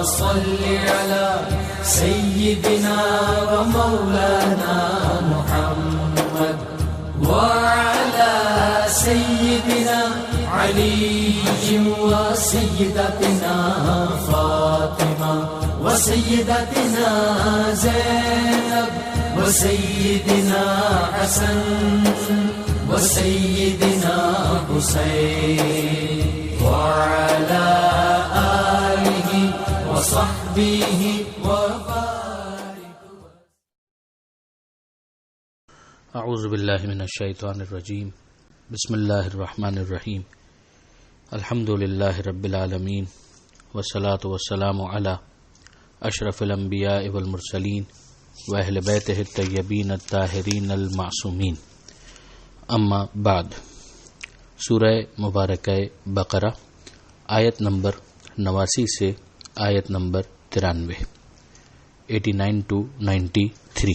صل على سيدنا ومولانا محمد وعلى سيدنا علي وسيدتنا فاطمة وسيدتنا زينب وسيدنا حسن وسيدنا حسين وعلى آله وصحبه وبارك. اعوذ باللہ من الشیطان الرجیم. بسم اللہ الرحمن الرحیم. الحمد للہ رب العالمین والصلاة والسلام علی اشرف الانبیاء والمرسلین واہل بیتہ الطیبین الطاہرین المعصومین. اما بعد. سورہ مبارکہ بقرہ آیت نمبر 89 سے آیت نمبر 93 89 to 93.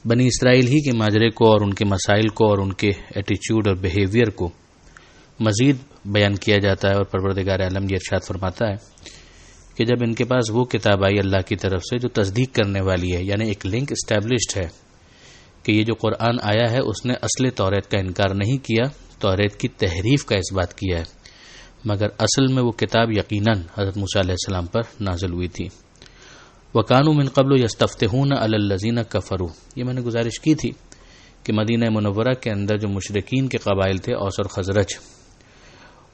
بنی اسرائیل ہی کے ماجرے کو اور ان کے مسائل کو اور ان کے ایٹیچیوڈ اور بیہیویئر کو مزید بیان کیا جاتا ہے، اور پروردگار عالم یہ ارشاد فرماتا ہے کہ جب ان کے پاس وہ کتاب آئی اللہ کی طرف سے جو تصدیق کرنے والی ہے، یعنی ایک لنک اسٹیبلشڈ ہے کہ یہ جو قرآن آیا ہے اس نے اصل توریت کا انکار نہیں کیا، توریت کی تحریف کا اس بات کیا ہے، مگر اصل میں وہ کتاب یقیناً حضرت موسیٰ علیہ السلام پر نازل ہوئی تھی. وَكَانُوا مِن قَبْلُ يَسْتَفْتِحُونَ عَلَى الَّذِينَ كَفَرُوا. یہ میں نے گزارش کی تھی کہ مدینہ منورہ کے اندر جو مشرکین کے قبائل تھے، اوس اور خزرج،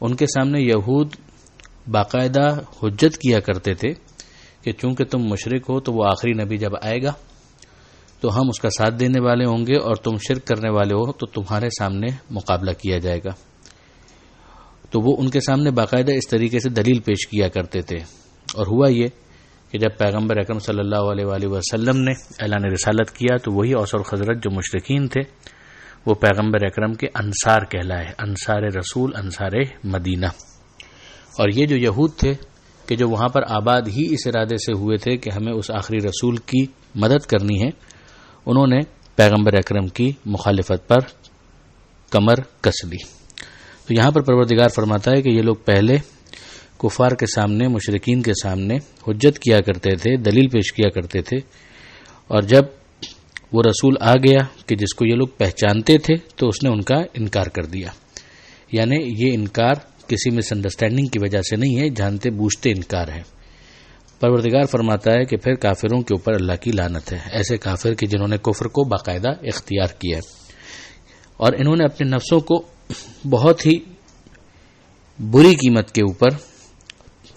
ان کے سامنے یہود باقاعدہ حجت کیا کرتے تھے کہ چونکہ تم مشرک ہو تو وہ آخری نبی جب آئے گا تو ہم اس کا ساتھ دینے والے ہوں گے، اور تم شرک کرنے والے ہو تو تمہارے سامنے مقابلہ کیا جائے گا. تو وہ ان کے سامنے باقاعدہ اس طریقے سے دلیل پیش کیا کرتے تھے. اور ہوا یہ کہ جب پیغمبر اکرم صلی اللہ علیہ وآلہ وسلم نے اعلان رسالت کیا تو وہی اوس اور خزرج جو مشرکین تھے وہ پیغمبر اکرم کے انصار کہلائے، انصار رسول، انصار مدینہ. اور یہ جو یہود تھے کہ جو وہاں پر آباد ہی اس ارادے سے ہوئے تھے کہ ہمیں اس آخری رسول کی مدد کرنی ہے، انہوں نے پیغمبر اکرم کی مخالفت پر کمر کس لی. تو یہاں پر پروردگار فرماتا ہے کہ یہ لوگ پہلے کفار کے سامنے، مشرکین کے سامنے حجت کیا کرتے تھے، دلیل پیش کیا کرتے تھے، اور جب وہ رسول آ گیا کہ جس کو یہ لوگ پہچانتے تھے تو اس نے ان کا انکار کر دیا. یعنی یہ انکار کسی مس انڈرسٹینڈنگ کی وجہ سے نہیں ہے، جانتے بوجھتے انکار ہے. پروردگار فرماتا ہے کہ پھر کافروں کے اوپر اللہ کی لعنت ہے، ایسے کافر کہ جنہوں نے کفر کو باقاعدہ اختیار کیا اور انہوں نے اپنے نفسوں کو بہت ہی بری قیمت کے اوپر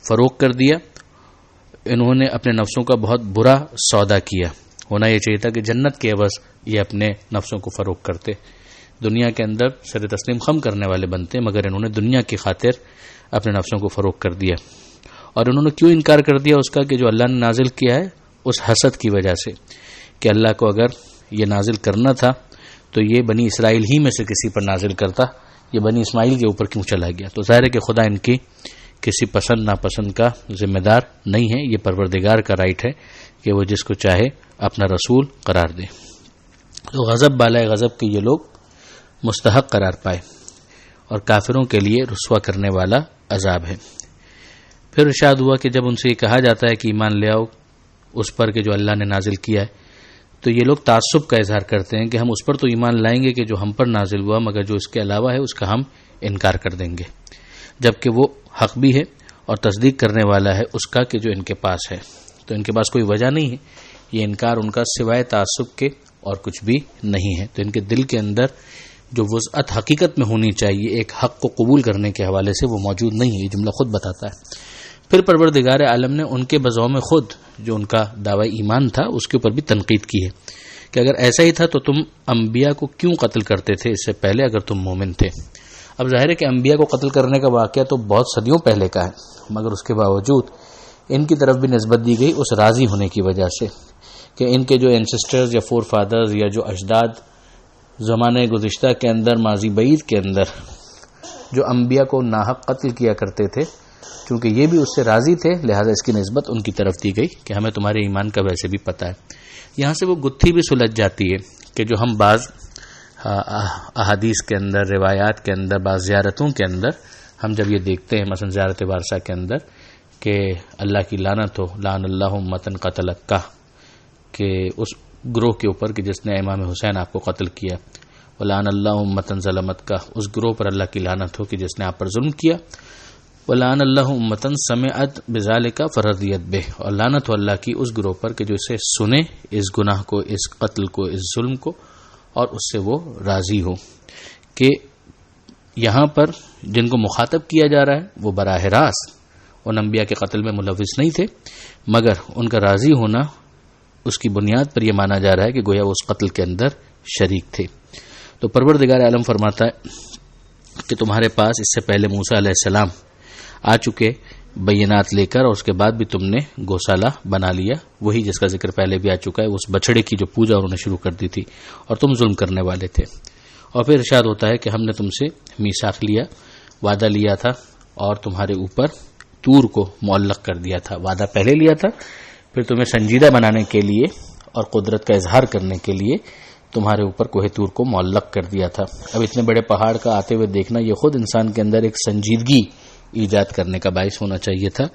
فروخت کر دیا. انہوں نے اپنے نفسوں کا بہت برا سودا کیا. ہونا یہ چاہیے تھا کہ جنت کے عوض یہ اپنے نفسوں کو فروخت کرتے، دنیا کے اندر سر تسلیم خم کرنے والے بنتے، مگر انہوں نے دنیا کی خاطر اپنے نفسوں کو فروخت کر دیا. اور انہوں نے کیوں انکار کر دیا اس کا کہ جو اللہ نے نازل کیا ہے، اس حسد کی وجہ سے کہ اللہ کو اگر یہ نازل کرنا تھا تو یہ بنی اسرائیل ہی میں سے کسی پر نازل کرتا، یہ بنی اسماعیل کے اوپر کیوں چلا گیا. تو ظاہر ہے کہ خدا ان کی کسی پسند ناپسند کا ذمہ دار نہیں ہے، یہ پروردگار کا رائٹ ہے کہ وہ جس کو چاہے اپنا رسول قرار دے. تو غضب بالائے غضب کے یہ لوگ مستحق قرار پائے، اور کافروں کے لیے رسوا کرنے والا عذاب ہے. پھر ارشاد ہوا کہ جب ان سے یہ کہا جاتا ہے کہ ایمان لے آؤ اس پر کہ جو اللہ نے نازل کیا ہے، تو یہ لوگ تعصب کا اظہار کرتے ہیں کہ ہم اس پر تو ایمان لائیں گے کہ جو ہم پر نازل ہوا، مگر جو اس کے علاوہ ہے اس کا ہم انکار کر دیں گے، جبکہ وہ حق بھی ہے اور تصدیق کرنے والا ہے اس کا کہ جو ان کے پاس ہے. تو ان کے پاس کوئی وجہ نہیں ہے، یہ انکار ان کا سوائے تعصب کے اور کچھ بھی نہیں ہے. تو ان کے دل کے اندر جو وسعت حقیقت میں ہونی چاہیے ایک حق کو قبول کرنے کے حوالے سے وہ موجود نہیں ہے، یہ جملہ خود بتاتا ہے. پھر پروردگار عالم نے ان کے بزعم خود جو ان کا دعوی ایمان تھا اس کے اوپر بھی تنقید کی ہے کہ اگر ایسا ہی تھا تو تم انبیاء کو کیوں قتل کرتے تھے اس سے پہلے اگر تم مومن تھے. اب ظاہر ہے کہ انبیاء کو قتل کرنے کا واقعہ تو بہت صدیوں پہلے کا ہے، مگر اس کے باوجود ان کی طرف بھی نسبت دی گئی اس راضی ہونے کی وجہ سے کہ ان کے جو اینسسٹرز یا فور فادرز یا جو اجداد زمانے گزشتہ کے اندر، ماضی بعید کے اندر جو انبیاء کو ناحق قتل کیا کرتے تھے، چونکہ یہ بھی اس سے راضی تھے لہذا اس کی نسبت ان کی طرف دی گئی کہ ہمیں تمہارے ایمان کا ویسے بھی پتہ ہے. یہاں سے وہ گتھی بھی سلجھ جاتی ہے کہ جو ہم بعض احادیث کے اندر، روایات کے اندر، بعض زیارتوں کے اندر ہم جب یہ دیکھتے ہیں، مثلا زیارت وارثہ کے اندر کہ اللہ کی لعنت ہو، لعن اللہ امتن قتلت کا، کہ اس گروہ کے اوپر کہ جس نے امام حسین آپ کو قتل کیا، ولعن اللہ امتن ظلمت کا، اس گروہ پر اللہ کی لعنت ہو کہ جس نے آپ پر ظلم کیا، ولعن اللہ امتن سمعت بذالک فرضیت بہ، اور لعنت ہو اللہ کی اس گروہ پر کہ جو اسے سنے، اس گناہ کو، اس قتل کو، اس ظلم کو، اور اس سے وہ راضی ہو. کہ یہاں پر جن کو مخاطب کیا جا رہا ہے وہ براہ راست ان انبیاء کے قتل میں ملوث نہیں تھے، مگر ان کا راضی ہونا اس کی بنیاد پر یہ مانا جا رہا ہے کہ گویا وہ اس قتل کے اندر شریک تھے. تو پروردگار عالم فرماتا ہے کہ تمہارے پاس اس سے پہلے موسیٰ علیہ السلام آ چکے بینات لے کر، اور اس کے بعد بھی تم نے گوشالہ بنا لیا، وہی جس کا ذکر پہلے بھی آ چکا ہے، اس بچڑے کی جو پوجا انہوں نے شروع کر دی تھی، اور تم ظلم کرنے والے تھے. اور پھر ارشاد ہوتا ہے کہ ہم نے تم سے میثاق لیا، وعدہ لیا تھا، اور تمہارے اوپر طور کو معلق کر دیا تھا. وعدہ پہلے لیا تھا، پھر تمہیں سنجیدہ بنانے کے لیے اور قدرت کا اظہار کرنے کے لیے تمہارے اوپر کوہ طور کو معلق کر دیا تھا. اب اتنے بڑے پہاڑ کا آتے ہوئے دیکھنا یہ خود انسان کے اندر ایک سنجیدگی ایجاد کرنے کا باعث ہونا چاہیے تھا،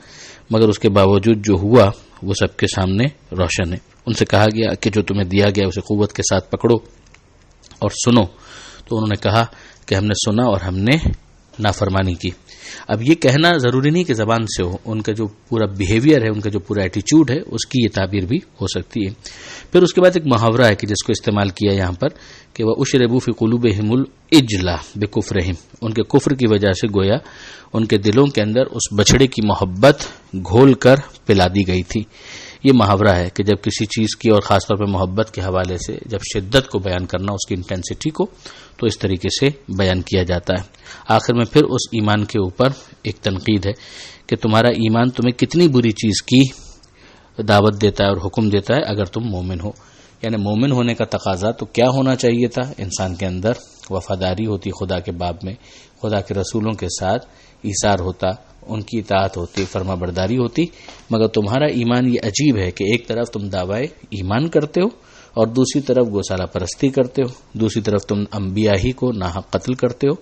مگر اس کے باوجود جو ہوا وہ سب کے سامنے روشن ہے. ان سے کہا گیا کہ جو تمہیں دیا گیا اسے قوت کے ساتھ پکڑو اور سنو. تو انہوں نے کہا کہ ہم نے سنا اور ہم نے نافرمانی کی. اب یہ کہنا ضروری نہیں کہ زبان سے ہو، ان کا جو پورا بیہیویئر ہے، ان کا جو پورا ایٹیچیوڈ ہے، اس کی یہ تعبیر بھی ہو سکتی ہے. پھر اس کے بعد ایک محاورہ ہے کہ جس کو استعمال کیا یہاں پر کہ وہ اشربوا فی قلوبہم العجل بکفرہم، ان کے کفر کی وجہ سے گویا ان کے دلوں کے اندر اس بچڑے کی محبت گھول کر پلا دی گئی تھی. یہ محاورہ ہے کہ جب کسی چیز کی، اور خاص طور پہ محبت کے حوالے سے جب شدت کو بیان کرنا، اس کی انٹینسٹی کو، تو اس طریقے سے بیان کیا جاتا ہے. آخر میں پھر اس ایمان کے اوپر ایک تنقید ہے کہ تمہارا ایمان تمہیں کتنی بری چیز کی دعوت دیتا ہے اور حکم دیتا ہے اگر تم مومن ہو. یعنی مومن ہونے کا تقاضا تو کیا ہونا چاہیے تھا؟ انسان کے اندر وفاداری ہوتی خدا کے باب میں، خدا کے رسولوں کے ساتھ ایثار ہوتا، ان کی اطاعت ہوتی، فرما برداری ہوتی. مگر تمہارا ایمان یہ عجیب ہے کہ ایک طرف تم دعوی ایمان کرتے ہو اور دوسری طرف گوسالہ پرستی کرتے ہو، دوسری طرف تم انبیاء ہی کو ناحق قتل کرتے ہو.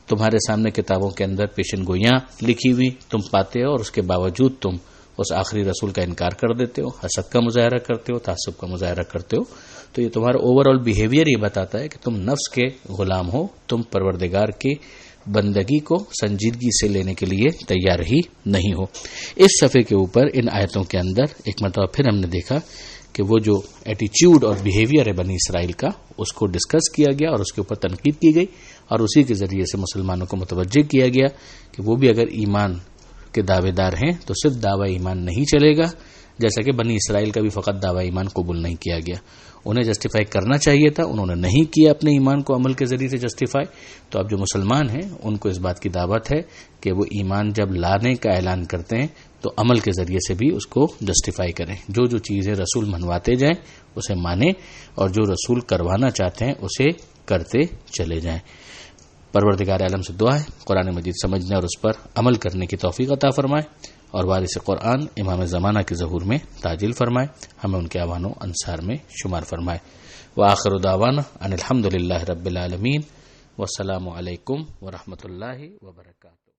تمہارے سامنے کتابوں کے اندر پیشن گوئیاں لکھی ہوئی تم پاتے ہو، اور اس کے باوجود تم اس آخری رسول کا انکار کر دیتے ہو، حسد کا مظاہرہ کرتے ہو، تعصب کا مظاہرہ کرتے ہو. تو یہ تمہارا اوور آل بیہیویئر یہ بتاتا ہے کہ تم نفس کے غلام ہو، تم پروردگار کی بندگی کو سنجیدگی سے لینے کے لیے تیار ہی نہیں ہو. اس صفحے کے اوپر ان آیتوں کے اندر ایک مرتبہ پھر ہم نے دیکھا کہ وہ جو ایٹیچیوڈ اور بیہیویئر ہے بنی اسرائیل کا، اس کو ڈسکس کیا گیا اور اس کے اوپر تنقید کی گئی، اور اسی کے ذریعے سے مسلمانوں کو متوجہ کیا گیا کہ وہ بھی اگر ایمان کے دعوے دار ہیں تو صرف دعوی ایمان نہیں چلے گا، جیسا کہ بنی اسرائیل کا بھی فقط دعوی ایمان قبول نہیں کیا گیا. انہیں جسٹیفائی کرنا چاہیے تھا، انہوں نے نہیں کیا اپنے ایمان کو عمل کے ذریعے سے جسٹیفائی. تو اب جو مسلمان ہیں ان کو اس بات کی دعوت ہے کہ وہ ایمان جب لانے کا اعلان کرتے ہیں تو عمل کے ذریعے سے بھی اس کو جسٹیفائی کریں. جو جو چیزیں رسول منواتے جائیں اسے مانیں، اور جو رسول کروانا چاہتے ہیں اسے کرتے چلے جائیں. پروردگار عالم سے دعا ہے قرآن مجید سمجھنے اور اس پر عمل کرنے کی توفیق عطا فرمائے، اور وارث قرآن امام زمانہ کے ظہور میں تعجیل فرمائے، ہمیں ان کے اعوان و انصار میں شمار فرمائے. وآخر دعوانا ان الحمد للہ رب العالمین، والسلام علیکم ورحمۃ اللہ وبرکاتہ.